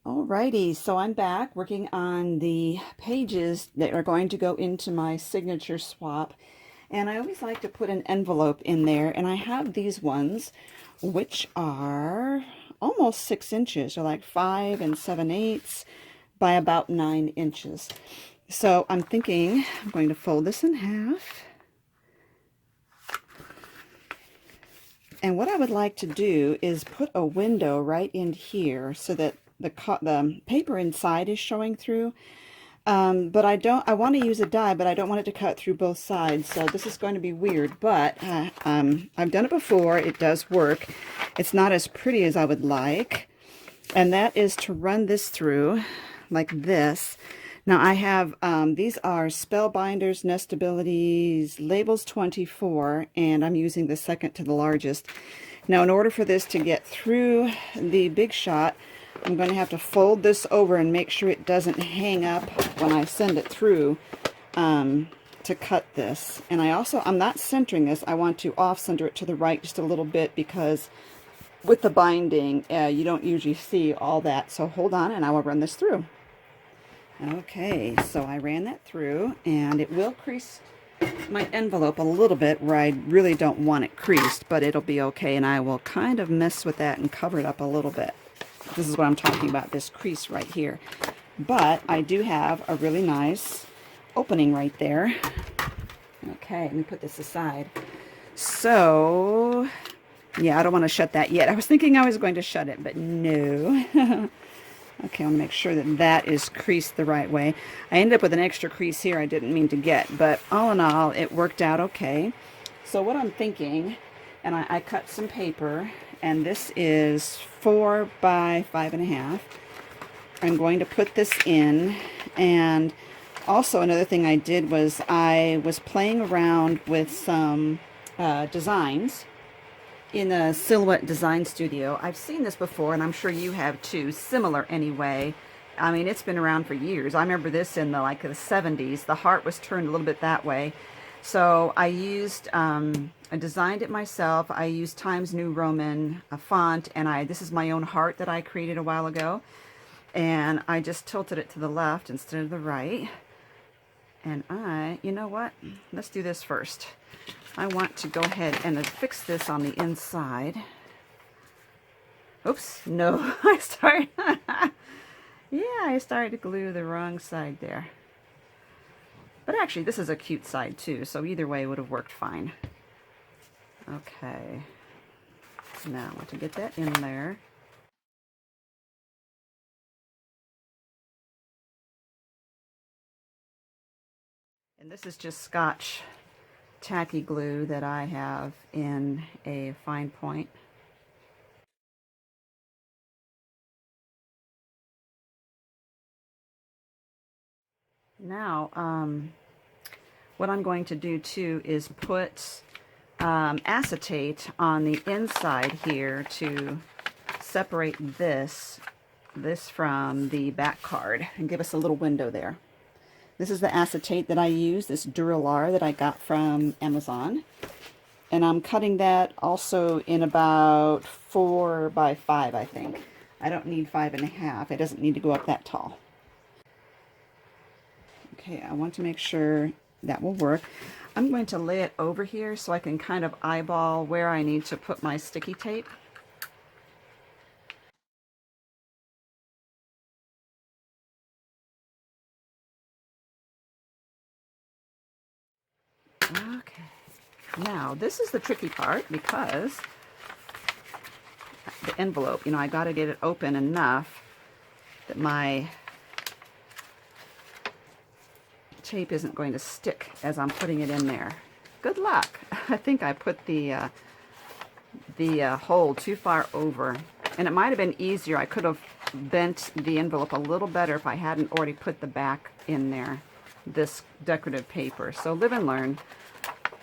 Alrighty, so I'm back working on the pages that are going to go into my signature swap. And I always like to put an envelope in there, and I have these ones, which are almost 6 inches, or like 5 7/8 by about 9 inches. So I'm thinking I'm going to fold this in half. And what I would like to do is put a window right in here so that the paper inside is showing through. But I want to use a die, but I don't want it to cut through both sides. So this is going to be weird, but I've done it before. It does work. It's not as pretty as I would like. And that is to run this through like this. Now I have, these are Spellbinders, Nestabilities, Labels 24, and I'm using the second to the largest. Now in order for this to get through the Big Shot, I'm going to have to fold this over and make sure it doesn't hang up when I send it through to cut this. And I'm not centering this. I want to off-center it to the right just a little bit because with the binding, you don't usually see all that. So hold on and I will run this through. Okay, so I ran that through, and it will crease my envelope a little bit where I really don't want it creased, but it'll be okay, and I will kind of mess with that and cover it up a little bit. This is what I'm talking about, this crease right here. But I do have a really nice opening right there. Okay, let me put this aside. So, yeah, I don't want to shut that yet. I was thinking I was going to shut it, but no. Okay, I want to make sure that that is creased the right way. I ended up with an extra crease here I didn't mean to get, but all in all, it worked out okay. So what I'm thinking, and I cut some paper, and this is 4 by 5.5. I'm going to put this in, and also another thing I did was I was playing around with some designs in a Silhouette Design Studio. I've seen this before, and I'm sure you have too. Similar anyway. I mean, it's been around for years. I remember this in the 70s. The heart was turned a little bit that way. So I used, I designed it myself. I used Times New Roman font, and this is my own heart that I created a while ago. And I just tilted it to the left instead of the right. And you know what? Let's do this first. I want to go ahead and fix this on the inside. Oops, no, I started to glue the wrong side there. But actually, this is a cute side too, so either way would have worked fine. Okay, now I want to get that in there. And this is just Scotch tacky glue that I have in a fine point. Now, what I'm going to do too is put acetate on the inside here to separate this from the back card and give us a little window there. This is the acetate that I use, this Duralar that I got from Amazon. And I'm cutting that also in about 4 by 5, I think. I don't need 5.5. It doesn't need to go up that tall. Okay, I want to make sure that will work. I'm going to lay it over here so I can kind of eyeball where I need to put my sticky tape. Okay, now this is the tricky part because the envelope, I got to get it open enough that my tape isn't going to stick as I'm putting it in there. Good luck. I think I put the hole too far over, and it might have been easier. I could have bent the envelope a little better if I hadn't already put the back in there, this decorative paper. So live and learn.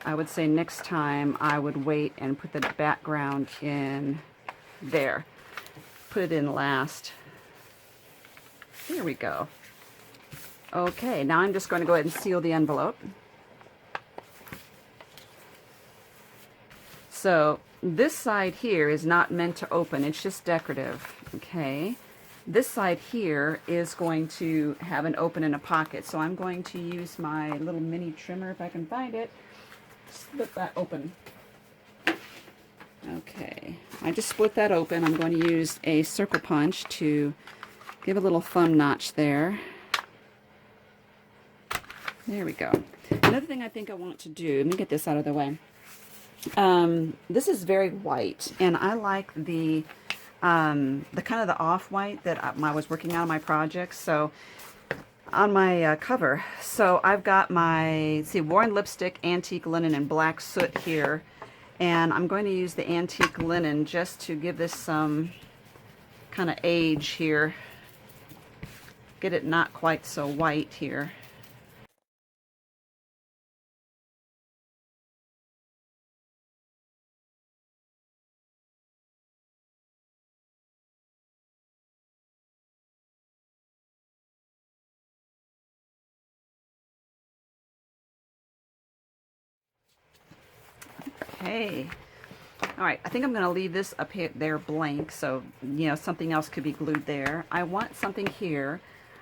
I would say next time I would wait and put the background in there. Put it in last. Here we go. Okay, now I'm just going to go ahead and seal the envelope. So this side here is not meant to open, it's just decorative, okay? this side here is going to have an open and a pocket. So I'm going to use my little mini trimmer, if I can find it, split that open. Okay, I just split that open. I'm going to use a circle punch to give a little thumb notch there. There we go. Another thing I think I want to do, let me get this out of the way. This is very white, and I like the kind of the off-white that I was working on my project. So on my cover, so I've got my Warren Lipstick Antique Linen and Black Soot here, and I'm going to use the antique linen just to give this some kind of age here. Get it not quite so white here. Okay. All right, I think I'm going to leave this up here there blank, so you know something else could be glued there. I want something here.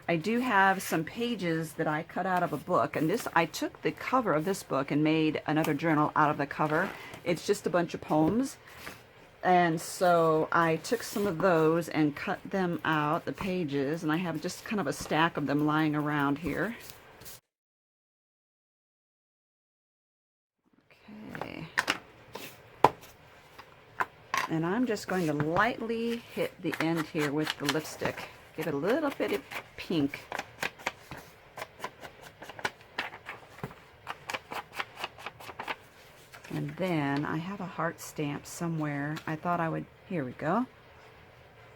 I do have some pages that I cut out of a book, and this, I took the cover of this book and made another journal out of the cover. It's just a bunch of poems, and so I took some of those and cut them out, the pages, and I have just kind of a stack of them lying around here. Okay. And I'm just going to lightly hit the end here with the lipstick. Give it a little bit of pink. And then I have a heart stamp somewhere. I thought I would, here we go.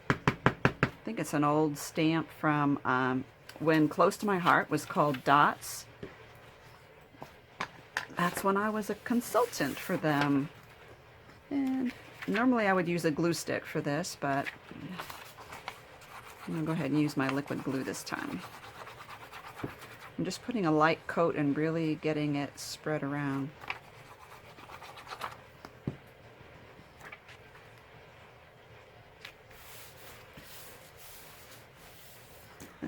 I think it's an old stamp from when Close to My Heart was called Dots. That's when I was a consultant for them. And normally I would use a glue stick for this, but I'm going to go ahead and use my liquid glue this time. I'm just putting a light coat and really getting it spread around.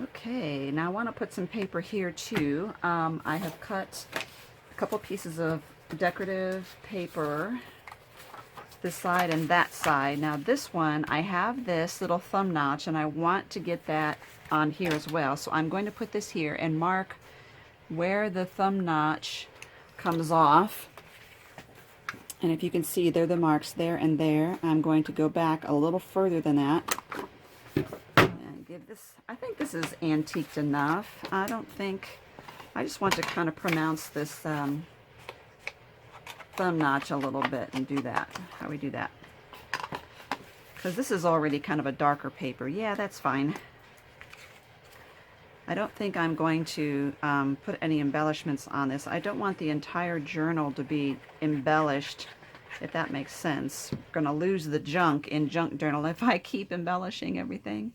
Okay, now I want to put some paper here too. I have cut a couple pieces of decorative paper, this side and that side. Now this one, I have this little thumb notch and I want to get that on here as well. So I'm going to put this here and mark where the thumb notch comes off. And if you can see, there are the marks there and there. I'm going to go back a little further than that. And give this, I think this is antiqued enough. I just want to kind of pronounce this thumb notch a little bit and do that. How we do that? Because this is already kind of a darker paper. Yeah, that's fine. I don't think I'm going to put any embellishments on this. I don't want the entire journal to be embellished, if that makes sense. I'm going to lose the junk in junk journal if I keep embellishing everything.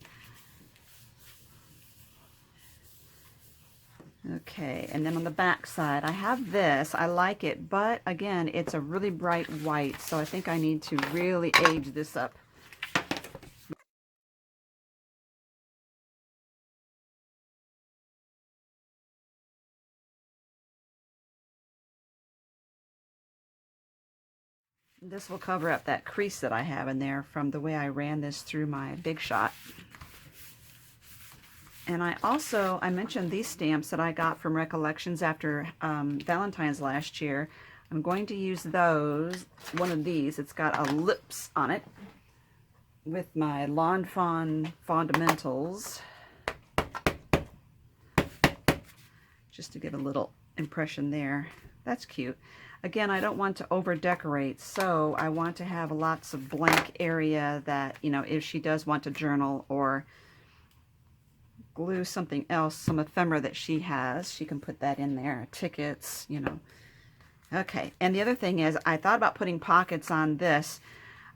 Okay, and then on the back side, I have this. I like it, but again, it's a really bright white, so I think I need to really age this up. This will cover up that crease that I have in there from the way I ran this through my Big Shot. And I mentioned these stamps that I got from Recollections after Valentine's last year. I'm going to use those, one of these. It's got a lips on it with my Lawn Fawn Fundamentals, just to give a little impression there. That's cute. Again, I don't want to over decorate, so I want to have lots of blank area that, you know, if she does want to journal or glue something else, some ephemera that she has, she can put that in there. Tickets, you know. Okay, and the other thing is, I thought about putting pockets on this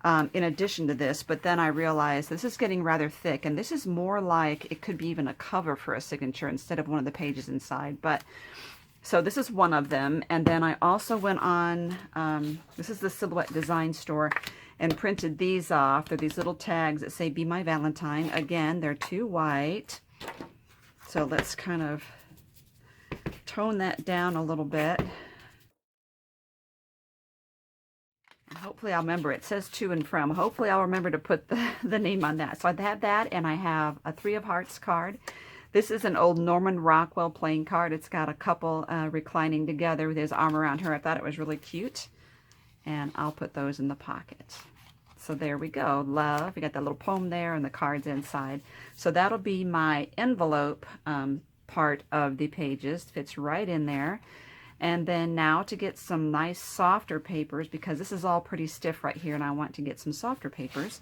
in addition to this, but then I realized this is getting rather thick, and this is more like, it could be even a cover for a signature instead of one of the pages inside. But so this is one of them, and then I also went on, this is the Silhouette Design Store, and printed these off. They're these little tags that say, "Be My Valentine." Again, they're too white. So let's kind of tone that down a little bit. Hopefully I'll remember. It says to and from. Hopefully I'll remember to put the name on that. So I have that, and I have a 3 of Hearts card. This is an old Norman Rockwell playing card. It's got a couple reclining together with his arm around her. I thought it was really cute. And I'll put those in the pocket. So there we go. Love. We got that little poem there and the cards inside. So that'll be my envelope part of the pages. Fits right in there. And then now to get some nice softer papers, because this is all pretty stiff right here and I want to get some softer papers.